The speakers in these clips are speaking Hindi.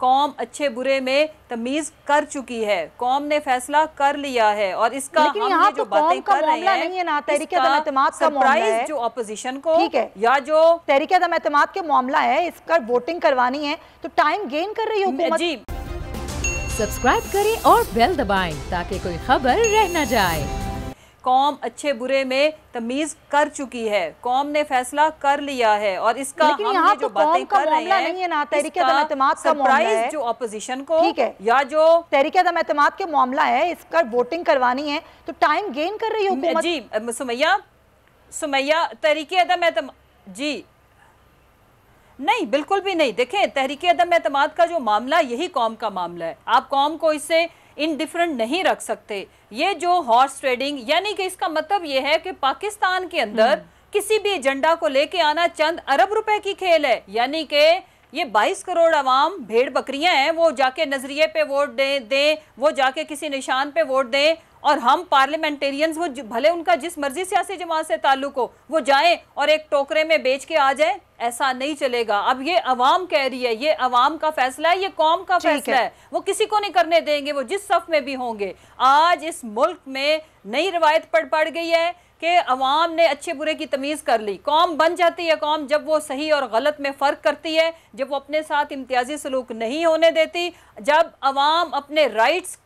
कौम अच्छे बुरे में तमीज कर चुकी है, कौम ने फैसला कर लिया है और इसका लेकिन हम यहाँ जो तो बातें का कर रहे मामला हैं नहीं है ना, तहरीक-ए-दम-एतमाद का मामला है जो अपोजिशन को ठीक है, या जो तहरीक-ए-दम-एतमाद के मामला है, इसका वोटिंग करवानी है तो टाइम गेन कर रही है हुकूमत। जी सब्सक्राइब करें और बेल दबाएं ताकि कोई खबर रह न जाए। कौम अच्छे बुरे में तमीज कर चुकी है, कौम ने फैसला कर लिया है और इसका लेकिन हम यहाँ जो तो बातें कर रहे हैं नहीं है ना, तहरीक-ए-दम-एतमाद का मामला है जो अपोजिशन को ठीक है, या जो तहरीक-ए-दम-एतमाद के मामला है, इसका वोटिंग करवानी है तो टाइम गेन कर रही है हुकूमत। जी सुमैया तहरीक-ए-दम-एतमाद जी नहीं, बिल्कुल भी नहीं। देखें, तहरीक-ए-दम-एतमाद का जो मामला यही कौम का मामला है, आप कौम को इससे इनडिफरेंट नहीं रख सकते। ये जो हॉर्स ट्रेडिंग, यानी कि इसका मतलब ये है कि पाकिस्तान के अंदर किसी भी एजेंडा को लेके आना चंद अरब रुपए की खेल है, यानी कि ये 22 करोड़ अवाम भेड़ बकरियां हैं, वो जाके नजरिए पे वोट दें, वो जाके किसी निशान पे वोट दें और हम पार्लियामेंटेरियंस वो भले उनका जिस मर्जी सियासी जमात से ताल्लुक हो वो जाएं और एक टोकरे में बेच के आ जाए, ऐसा नहीं चलेगा। अब ये अवाम कह रही है, ये अवाम का फैसला है, ये कौम का फैसला है, वो किसी को नहीं करने देंगे, वो जिस सफ में भी होंगे। आज इस मुल्क में नई रवायत पड़ गई है कि अवाम ने अच्छे बुरे की तमीज कर ली। कौम बन जाती है कौम जब वो सही और गलत में फर्क करती है, जब वो अपने साथ इम्तियाजी सलूक नहीं होने देती, जब अवाम अपने राइट्स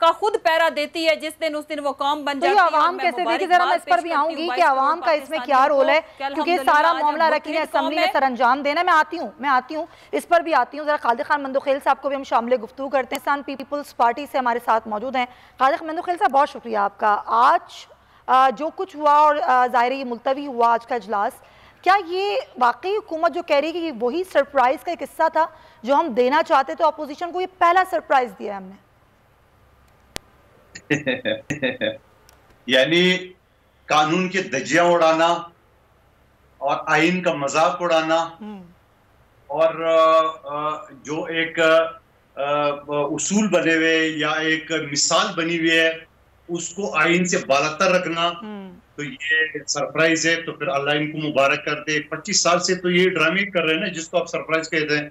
का खुद पैरा देती है, जिस दिन उस दिन वो कौम बन जाती है। अवाम कैसे देखिए, जरा मैं इस पर भी आऊंगी कि अवाम का इसमें क्या रोल है, क्योंकि सारा मामला रखी है असेंबली में सर अंजाम देना। मैं आती हूँ इस पर भी आती हूँ। जरा खालिद खान मंदोखेल साहब को भी हम शामिल गुफ्तगू करते हैं। पाकिस्तान पीपल्स पार्टी से हमारे साथ मौजूद हैं। खालिद खान मंदोखेल साहब, बहुत शुक्रिया आपका। आज जो कुछ हुआ और ज़ाहिर ये मुलतवी हुआ आज का इजलास, क्या ये वाकई हुकूमत जो कह रही है कि वही सरप्राइज का एक हिस्सा था जो हम देना चाहते थे अपोजिशन को, ये पहला सरप्राइज दिया हमने? यानी कानून के धज्जियां उड़ाना और आइन का मजाक उड़ाना और जो एक उसूल बने हुए या एक मिसाल बनी हुई है उसको आइन से बालातर रखना, तो ये सरप्राइज है। तो फिर अल्लाह इनको मुबारक कर दे। 25 साल से तो ये ड्रामे कर रहे हैं ना, जिसको आप सरप्राइज कहते हैं।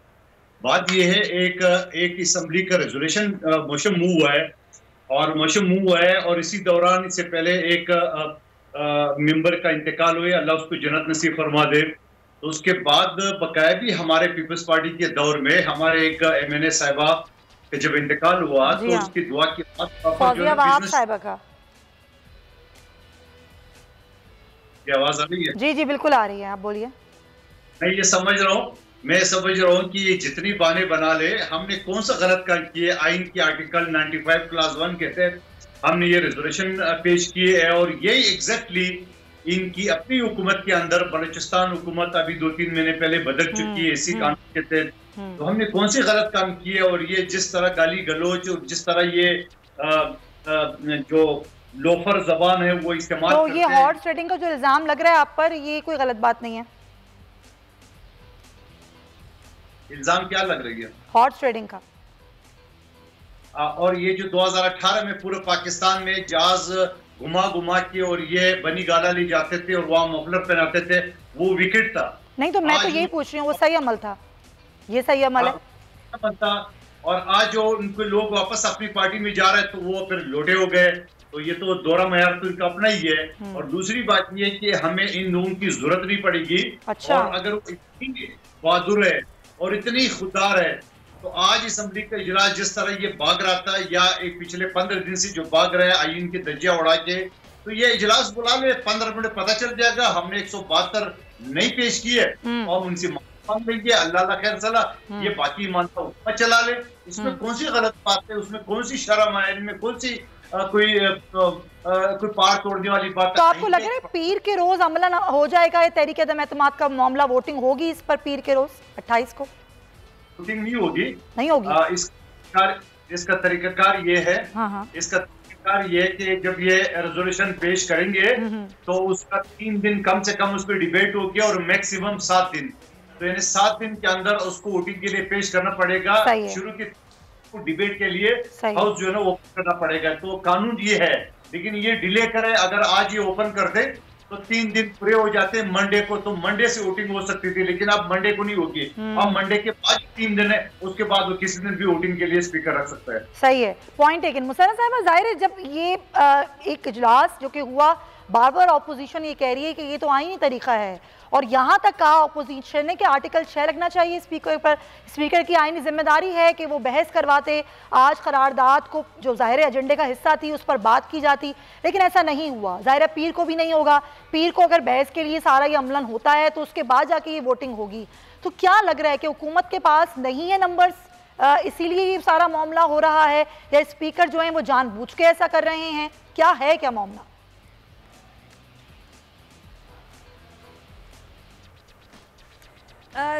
बात ये है, एक असेंबली का रेजोल्यूशन मोशन मूव हुआ है और इसी दौरान इससे पहले एक मेंबर का इंतकाल हुआ, अल्लाह उसको जन्नत नसीब फरमा दे। तो उसके बाद बकाया भी हमारे पीपल्स पार्टी के दौर में हमारे एक MNA साहिबा के जब इंतकाल हुआ तो उसकी दुआ के बाद साहिबा का आवाज आ रही है? जी जी बिल्कुल आ रही है, आप बोलिए। मैं समझ रहा हूँ कि ये जितनी बाने बना ले, हमने कौन सा गलत काम किए। आइन की आर्टिकल 95 क्लास 1 के तहत हमने ये रेजोल्यूशन पेश किए है और ये एग्जैक्टली इनकी अपनी हुकूमत के अंदर, बलूचिस्तान हुकूमत अभी 2-3 महीने पहले बदल चुकी है इसी कानून के तहत। तो हमने कौन से गलत काम किए और ये जिस तरह गाली गलोच और जिस तरह ये जो लोफर जबान है वो इस्तेमाल तो ये हॉर्स ट्रेडिंग का जो इल्जाम लग रहा है आप पर, ये कोई गलत बात नहीं है? इल्जाम क्या लग रही है? हॉर्स ट्रेडिंग का। और ये जो 2018 में पूरे पाकिस्तान में जहाज घुमा के और ये बनी गाला ले जाते थे और वहां मफलर पहनाते थे, वो विकेट था। नहीं तो मैं तो यही पूछ रही हूँ, वो सही अमल था? ये सही अमल है? और आज जो उनके लोग वापस अपनी पार्टी में जा रहे हैं तो वो फिर लोटे हो गए। तो ये तो दौरा मयार तो इनका अपना ही है। और दूसरी बात ये कि हमें इन लोगों की जरूरत नहीं पड़ेगी। अच्छा। और अगर वो इतनी बहादुर है और इतनी खुददार है तो आज असेंबली का इजलास जिस तरह ये भाग रहा था या एक पिछले 15 दिन से जो भाग रहा है आइन के धज्जियां उड़ा के, तो ये इजलास बुला ले, 15 मिनट पता चल जाएगा हमने 172 नहीं पेश किए और उनसे मांग लेंगे, अल्लाह खैर सलाह, ये बाकी मानता हुकूमत चला ले। इसमें कौन सी गलत बात है, उसमें कौन सी शर्म है, इनमें कौन सी कोई पार तोड़ने वाली बात? तो आपको लग रहा है पीर के रोज अमला हो जाएगा ये तहरीक-ए-दम-एतमाद का मामला? वोटिंग होगी इस पर पीर के रोज 28 को? वोटिंग नहीं होगी। इसका तरीकाकार ये है, इसका तरीकाकार ये है कि जब ये रेजोल्यूशन पेश करेंगे तो उसका 3 दिन कम से कम उस पर डिबेट होगी और मैक्सिमम 7 दिन। तो यानी 7 दिन के अंदर उसको वोटिंग के लिए पेश करना पड़ेगा। शुरू की डिबेट के लिए हाउस जो है ना ओपन करना पड़ेगा। तो कानून ये है, लेकिन ये डिले करे, अगर आज ये ओपन कर दे तो 3 दिन पूरे हो जाते हैं मंडे को, तो मंडे से वोटिंग हो सकती थी, लेकिन अब मंडे को नहीं होगी। अब मंडे के बाद 3 दिन है, उसके बाद वो किसी दिन भी वोटिंग के लिए स्पीकर रख सकता है। सही है, पॉइंट टेकन। मुसर्रत साहिबा, जाहिर है जब ये एक इजलास जो कि हुआ, बार बार ऑपोजिशन ये कह रही है कि ये तो आईनी तरीका है, और यहाँ तक कहा ऑपोजिशन ने कि आर्टिकल 6 लगना चाहिए स्पीकर पर। स्पीकर की आईनी जिम्मेदारी है कि वो बहस करवाते, आज करारदाद को जो ज़ाहिर एजेंडे का हिस्सा थी उस पर बात की जाती, लेकिन ऐसा नहीं हुआ। ज़ाहिर पीर को भी नहीं होगा। पीर को अगर बहस के लिए सारा ये अमलन होता है तो उसके बाद जाके ये वोटिंग होगी। तो क्या लग रहा है कि हुकूमत के पास नहीं है नंबर्स, इसीलिए ये सारा मामला हो रहा है, या स्पीकर जो हैं वो जानबूझ के ऐसा कर रहे हैं? क्या है, क्या मामला?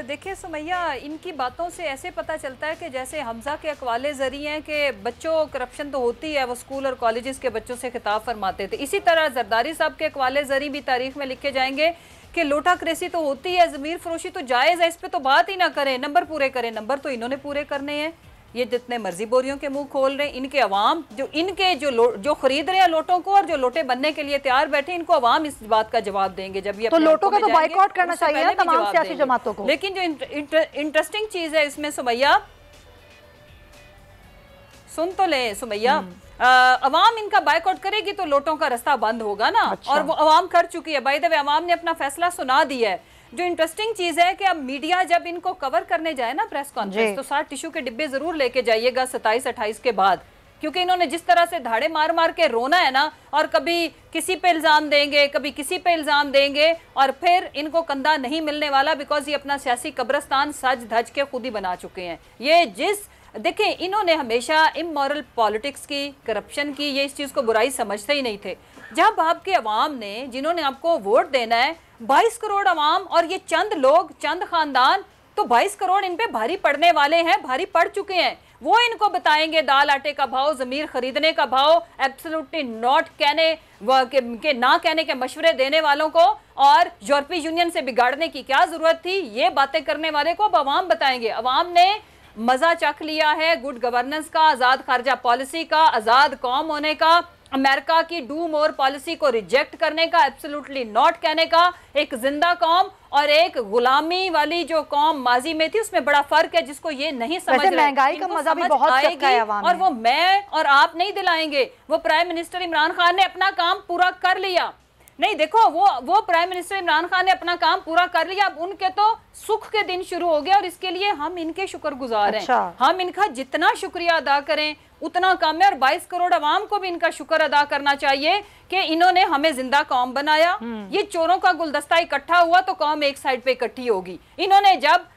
देखिए सुमैया, इनकी बातों से ऐसे पता चलता है कि जैसे हमजा के अकवाले ज़रिए हैं कि बच्चों करप्शन तो होती है, वो स्कूल और कॉलेजेस के बच्चों से खिताब फरमाते थे। इसी तरह जरदारी साहब के अकवाले ज़रिए भी तारीख में लिखे जाएंगे कि लोटा क्रेसी तो होती है, ज़मीर फरोशी तो जायज़ है, इस पर तो बात ही ना करें, नंबर पूरे करें। नंबर तो इन्होंने पूरे करने हैं। ये जितने मर्जी बोरियों के मुंह खोल रहे हैं, इनके अवाम जो खरीद रहे हैं लोटों को, और जो लोटे बनने के लिए तैयार बैठे, इनको अवाम इस बात का जवाब देंगे जब ये तो लोटों का तो बाइकआउट करना चाहिए ना तमाम सियासी जमातों को। लेकिन जो इंटरेस्टिंग चीज है इसमें सुमैया, सुन तो ले सुमैया, अवाम इनका बाइकआउट करेगी तो लोटों का रास्ता बंद होगा ना। अच्छा। और वो अवाम कर चुकी है, बाय द वे अवाम ने अपना फैसला सुना दिया है। जो इंटरेस्टिंग चीज है कि अब मीडिया जब इनको कवर करने जाए ना प्रेस कॉन्फ्रेंस, तो 60 टिश्यू के डिब्बे जरूर लेके जाइएगा 27-28 के बाद, क्योंकि इन्होंने जिस तरह से धाड़े मार मार के रोना है ना, और कभी किसी पे इल्जाम देंगे, कभी किसी पे इल्जाम देंगे, और फिर इनको कंधा नहीं मिलने वाला, बिकॉज ये अपना सियासी कब्रिस्तान सज धज के खुद ही बना चुके हैं। ये देखें, इन्होंने हमेशा इमोरल पॉलिटिक्स की, करप्शन की, ये इस चीज को बुराई समझते ही नहीं थे। जब आपके अवाम ने, जिन्होंने आपको वोट देना है, 22 करोड़ अवाम और ये चंद लोग, चंद खानदान, तो 22 करोड़ इन पे भारी पड़ने वाले हैं, भारी पड़ चुके हैं। वो इनको बताएंगे दाल आटे का भाव, जमीर खरीदने का भाव, एब्सोल्युटली नॉट कहने ना कहने के मशवरे देने वालों को, और यूरोपीय यूनियन से बिगाड़ने की क्या जरूरत थी, ये बातें करने वाले को अब अवाम बताएंगे। अवाम ने मजा चख लिया है गुड गवर्नेंस का, आजाद खारजा पॉलिसी का, आजाद कौम होने का, अमेरिका की डू मोर पॉलिसी को रिजेक्ट करने का, एब्सोल्युटली नॉट कहने का। एक जिंदा कौम और एक गुलामी वाली जो कौम माजी में थी, उसमें बड़ा फर्क है, जिसको ये नहीं समझ रहे। महंगाई का मजा भी बहुत आएगी, और वो मैं और आप नहीं दिलाएंगे। वो प्राइम मिनिस्टर इमरान खान ने अपना काम पूरा कर लिया। नहीं, देखो, वो प्राइम मिनिस्टर इमरान खान ने अपना काम पूरा कर लिया। अब उनके तो सुख के दिन शुरू हो गए, और इसके लिए हम इनके शुक्रगुजार हैं। हम इनका जितना शुक्रिया अदा करें उतना कम है, और 22 करोड़ अवाम को भी इनका शुक्र अदा करना चाहिए कि इन्होंने हमें जिंदा कौम बनाया। ये चोरों का गुलदस्ता इकट्ठा हुआ तो कौम एक साइड पे इकट्ठी होगी। इन्होंने जब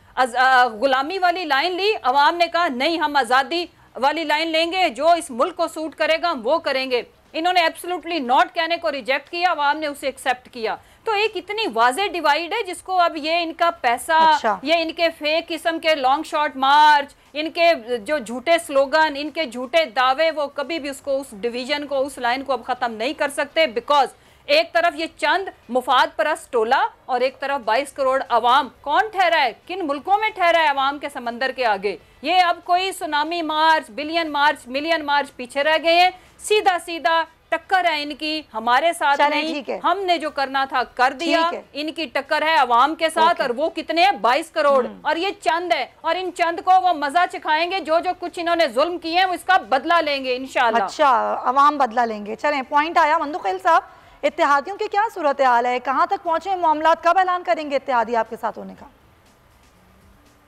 गुलामी वाली लाइन ली, अवाम ने कहा नहीं, हम आजादी वाली लाइन लेंगे, जो इस मुल्क को सूट करेगा हम वो करेंगे। इन्होंने एब्सोल्युटली नॉट कहने को रिजेक्ट किया, अवाम ने उसे एक्सेप्ट किया। तो एक इतनी वाज़े डिवाइड है जिसको अब ये इनका पैसा, ये इनके फेक किस्म के लॉन्ग शॉट मार्च, इनके जो झूठे स्लोगन, इनके झूठे दावे, वो कभी भी उसको, उस डिवीजन को, उस लाइन को अब खत्म नहीं कर सकते। बिकॉज एक तरफ ये चंद मुफाद परस्त टोला और एक तरफ 22 करोड़ अवाम। कौन ठहरा है, किन मुल्कों में ठहरा है अवाम के समंदर के आगे? ये अब कोई सुनामी मार्च, बिलियन मार्च, मिलियन मार्च पीछे रह गए हैं। सीधा सीधा टक्कर है इनकी, हमारे साथ नहीं, हमने जो करना था कर दिया। इनकी टक्कर है अवाम के साथ, और वो कितने हैं? 22 करोड़। और ये चंद है, और इन चंद को वो मजा चखाएंगे। जो जो कुछ इन्होंने जुल्म किए हैं वो इसका बदला लेंगे इंशाल्लाह। अच्छा, अवाम बदला लेंगे। चलें, पॉइंट आया। मंदुखेल साहब, इत्तेहादियों की क्या सूरत हाल है, कहाँ तक पहुंचे मामला, कब ऐलान करेंगे इत्तेहादी आपके साथ होने का?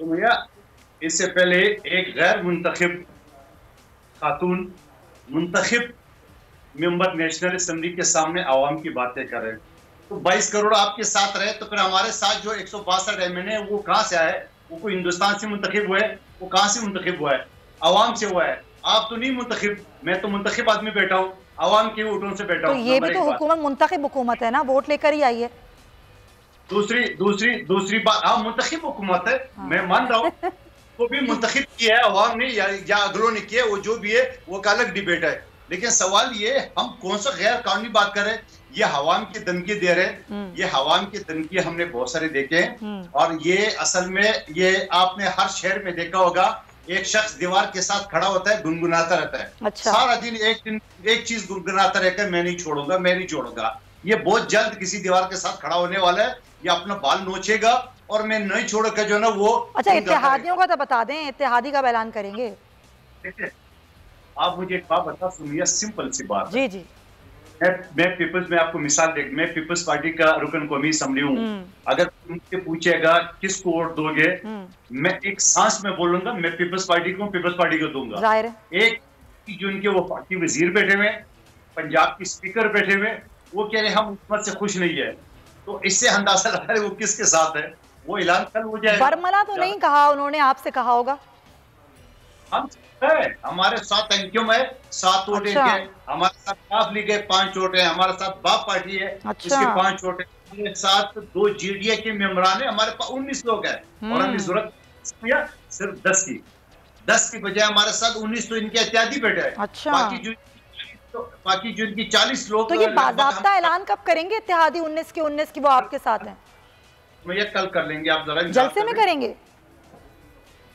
तो भैया, इससे पहले एक गैर मुंतखब खातून मुंतखब मेंबर नेशनल असेंबली के सामने आवाम की बातें कर रहे हैं, तो 22 करोड़ आपके साथ रहे, तो फिर हमारे साथ जो 162 MNA वो कहाँ से आए? वो कोई हिंदुस्तान से मुंतखब हुए? वो कहाँ से मुंतखब हुआ है? आवाम से हुआ है। आप तो नहीं मुंतखब, मैं तो मुंतखब आदमी बैठा हूँ, आवाम के वोटों से बैठा हूँ। तो ये भी तो हुकूमत मुंतखब हुकूमत है ना, वोट लेकर ही आई है। दूसरी बात, हाँ मुंतखब हुकूमत है, मैं मान रहा हूँ, वो भी मुंतखब किया है अवाम ने या अगलों ने किया, वो जो भी है वो का अलग डिबेट है। लेकिन सवाल ये, हम कौन सा गैर कानूनी बात कर रहे हैं? ये हवाम की धमकी दे रहे हैं। ये हवाम की धमकी हमने बहुत सारे देखे हैं, और ये असल में ये आपने हर शहर में देखा होगा, एक शख्स दीवार के साथ खड़ा होता है, गुनगुनाता रहता है। अच्छा। सारा दिन एक चीज गुनगुनाता रहता है, मैं नहीं छोड़ूंगा, मैं नहीं छोड़ूंगा। ये बहुत जल्द किसी दीवार के साथ खड़ा होने वाला है, ये अपना बाल नोचेगा और मैं नहीं छोड़कर जो ना वो। अच्छा, इत्तेहादियों का तो बता दें, इत्तेहादी का ऐलान करेंगे? देखिए, आप मुझे एक बात बता सुनिए, सिंपल सी बात। जी जी। मैं पीपल्स में आपको मिसाल देख, मैं पीपल्स पार्टी का रुकन कौमी असम्बली हूँ। अगर मुझसे पूछेगा किसको वोट दोगे, मैं एक सांस में बोलूंगा मैं पीपल्स पार्टी को दूंगा। जाहिर है। एक जो उनके वो पार्टी वजीर बैठे हुए, पंजाब की स्पीकर बैठे हुए, वो कह रहे हम हुकूमत से खुश नहीं है, तो इससे अंदाजा लगा रहे वो किसके साथ है। वो ऐलान कल हो जाएगा। बरमला तो नहीं कहा उन्होंने, आपसे कहा होगा? हम है, हमारे साथ एमक्यूएम है 7 वोट है, हमारे साथ काफ लीग है 5 वोट है, हमारे साथ बाप पार्टी है इसके 5 वोट है, हमारे साथ 2 जीडीए के मेंबरान है, हमारे पास 19 लोग हैं और हमें जरूरत सिर्फ 10 की बजाय हमारे साथ 19 तो इनके इत्यादि बैठे हैं। अच्छा। बाकी जो इनकी 40 लोग। तो ये बाज़ाब्ता ऐलान कब करेंगे इत्तेहादी 19 की वो आपके साथ हैं? ये कल कर लेंगे, आप जरा जलसे में करेंगे?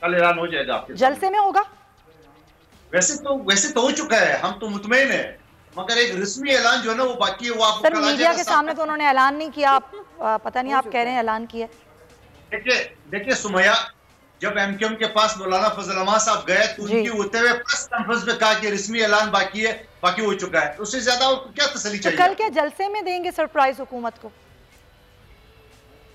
कल ऐलान हो जाएगा आपके जलसे में होगा? वैसे तो हो चुका है, हम तो मुतमईन है, मगर एक रस्मी ऐलान जो है ना वो बाकी है, वो आपको सर मीडिया के सामने तो उन्होंने ऐलान नहीं किया, आप पता नहीं, आप कह रहे हैं ऐलान किया। देखिए सुमैया, जब एमक्यूएम के पास मौलाना फजल रहमान साहब गए तो उनकी होते हुए प्रेस कॉन्फ्रेंस में कहा कि रस्मी ऐलान बाकी है, बाकी हो चुका है, उससे ज्यादा और क्या तसल्ली चाहिए? कल क्या जलसे में देंगे सरप्राइज हुकूमत को?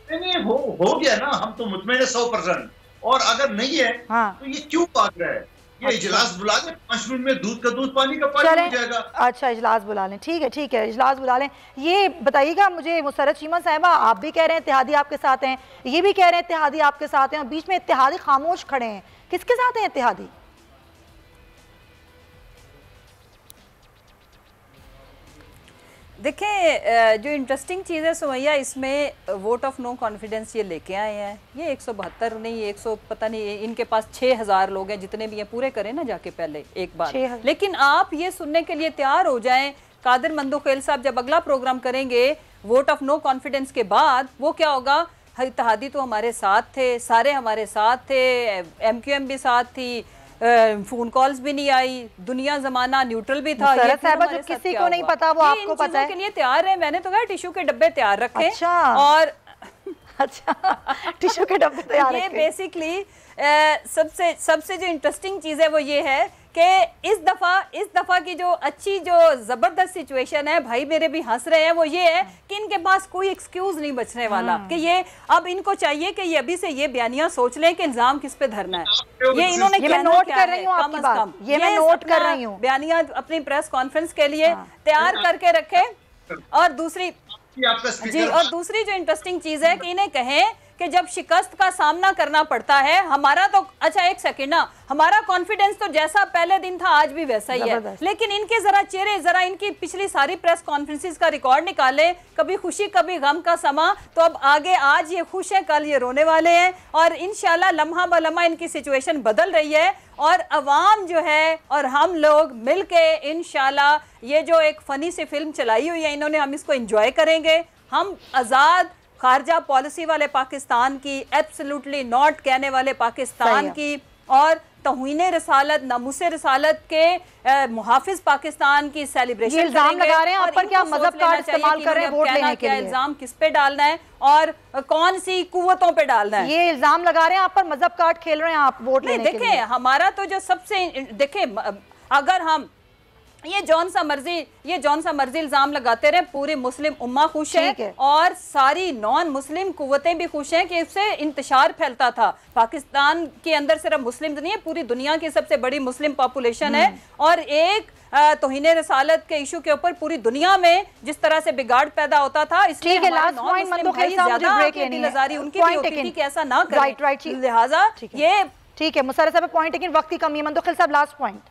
नहीं, हो गया ना, हम तो मुतमईन 100%। और अगर नहीं है तो ये क्यों बात रहा है? ये इजलास बुला लें, 5 मिनट में दूध का दूध पानी का पानी हो जाएगा। अच्छा, इजलास बुला लें, ठीक है, इजलास बुला लें। ये बताइएगा मुझे मुसर्रत चीमा साहिबा, आप भी कह रहे हैं इत्तेहादी आपके साथ हैं, ये भी कह रहे हैं इत्तेहादी आपके साथ हैं, और बीच में इत्तेहादी खामोश खड़े हैं, किसके साथ हैं इत्तेहादी? देखें, जो इंटरेस्टिंग चीज़ है सुमैया, इसमें वोट ऑफ नो कॉन्फिडेंस ये लेके आए हैं, ये 172 नहीं, 100 पता नहीं, इनके पास 6000 लोग हैं, जितने भी हैं पूरे करें ना जाके पहले एक बार। लेकिन आप ये सुनने के लिए तैयार हो जाएं, कादिर मंदोखेल साहब जब अगला प्रोग्राम करेंगे वोट ऑफ नो कॉन्फिडेंस के बाद, वो क्या होगा, इत्तेहादी तो हमारे साथ थे, सारे हमारे साथ थे, एमक्यूएम भी साथ थी, फोन कॉल्स भी नहीं आई, दुनिया जमाना न्यूट्रल भी था, ये जो किसी को नहीं पता वो आपको पता है। के लिए तैयार है, मैंने तो कहा टिश्यू के डब्बे तैयार रखे। अच्छा। और अच्छा, टिश्यू के डब्बे तैयार रखे। ये बेसिकली सबसे जो इंटरेस्टिंग चीज है वो ये है कि इस दफा की जो अच्छी जो जबरदस्त सिचुएशन है, भाई मेरे भी हंस रहे हैं, वो ये है कि इनके पास कोई एक्सक्यूज नहीं बचने वाला, कि ये अब इनको चाहिए कि ये अभी से ये बयानियां सोच लें कि इल्जाम किस पे धरना है। ये इन्होंने मैं नोट कर रही हूं आपकी बात, ये मैं नोट कर रही हूं, बयानियां अपनी प्रेस कॉन्फ्रेंस के लिए तैयार करके रखे। और दूसरी जो इंटरेस्टिंग चीज है कि इन्हें कहें कि जब शिकस्त का सामना करना पड़ता है, हमारा तो अच्छा एक सेकंड ना, हमारा कॉन्फिडेंस तो जैसा पहले दिन था आज भी वैसा ही है, लेकिन इनके जरा इनकी पिछली सारी प्रेस कॉन्फ्रेंसेस का रिकॉर्ड निकाले, कभी खुशी कभी गम का समा, तो अब आगे आज ये खुश है, कल ये रोने वाले हैं, और इंशाल्लाह लम्हा ब लम्हा इनकी सिचुएशन बदल रही है, और अवाम जो है और हम लोग मिलके इंशाल्लाह ये जो एक फनी सी फिल्म चलाई हुई है इन्होंने, हम इसको एंजॉय करेंगे। हम आज़ाद खारजा पॉलिसी वाले पाकिस्तान की, एब्सोल्युटली नॉट कहने वाले पाकिस्तान की, और तौहीन रसालत, नामुसे रसालत के मुहाफिज पाकिस्तान की सेलिब्रेशन इल्जाम लगा रहे हैं आप पर, क्या मजहब कार्ड इस्तेमाल कर रहे हैं वोट लेने के लिए? इल्जाम किस पे डालना है और कौन सी कुव्वतों पे डालना है? ये इल्जाम लगा रहे हैं आप पर, मजहब कार्ड खेल रहे हैं आप वोट लेने के लिए। देखें, हमारा तो जो सबसे देखें, अगर हम ये जौन सा मर्जी इल्जाम लगाते रहे, पूरी मुस्लिम उम्मा खुश है और सारी नॉन मुस्लिम कुव्वतें भी खुश हैं कि इससे इंतशार फैलता था। पाकिस्तान के अंदर सिर्फ मुस्लिम नहीं है, पूरी दुनिया की सबसे बड़ी मुस्लिम पॉपुलेशन है, और एक तौहीन रसालत के इशू के ऊपर पूरी दुनिया में जिस तरह से बिगाड़ पैदा होता था, इसलिए उनकी भी होती थी कि ऐसा ना करें, लिहाजा ये ठीक है। मुसर्रत साहब पॉइंट, लेकिन वक्त की कमी है। मंदोखेल साहब लास्ट पॉइंट।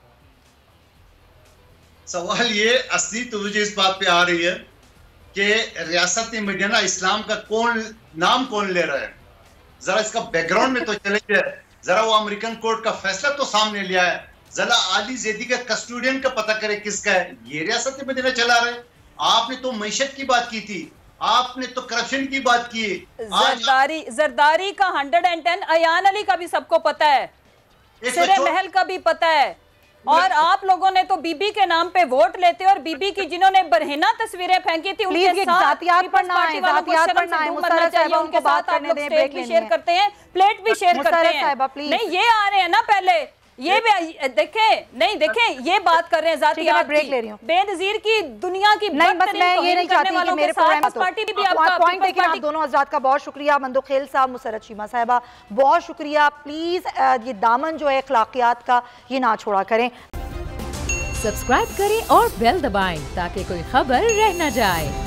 सवाल ये असली तवज्जो इस बात पे आ रही है कि रियासत मदीना इस्लाम का नाम कौन ले रहा है, जरा इसका बैकग्राउंड में तो चले जाए, जरा वो अमेरिकन कोर्ट का फैसला तो सामने लिया है, जरा आली जैदी का कस्टोडियन का पता करे किसका है, ये रियासत मदीना चला रहे। आपने तो मैशत की बात की थी, आपने तो करप्शन की बात की, जरदारी का 110, अयान अली का भी सबको पता है, सिरे महल का भी पता है, और आप लोगों ने तो बीबी के नाम पे वोट लेते और बीबी की जिन्होंने बरहीना तस्वीरें फेंकी थी उनके साथ उनके साथ आप लोग स्टेज भी शेयर करते हैं, प्लेट भी शेयर करते हैं। नहीं ये आ रहे हैं ना पहले, ये भी देखें, नहीं देखें, ये बात कर रहे हैं जातियात की, बेनजीर की दुनिया की। नहीं बस मैं ये नहीं चाहती कि मेरे पार्टी भी आपका पॉइंट है कि आप दोनों हजरात का बहुत शुक्रिया, मंदोखेल साहब, मुसरत शीमा साहिबा, बहुत शुक्रिया। प्लीज ये दामन जो है अखलाकियात का ये ना छोड़ा करें। सब्सक्राइब करें और बेल दबाएं ताकि कोई खबर रह न जाए।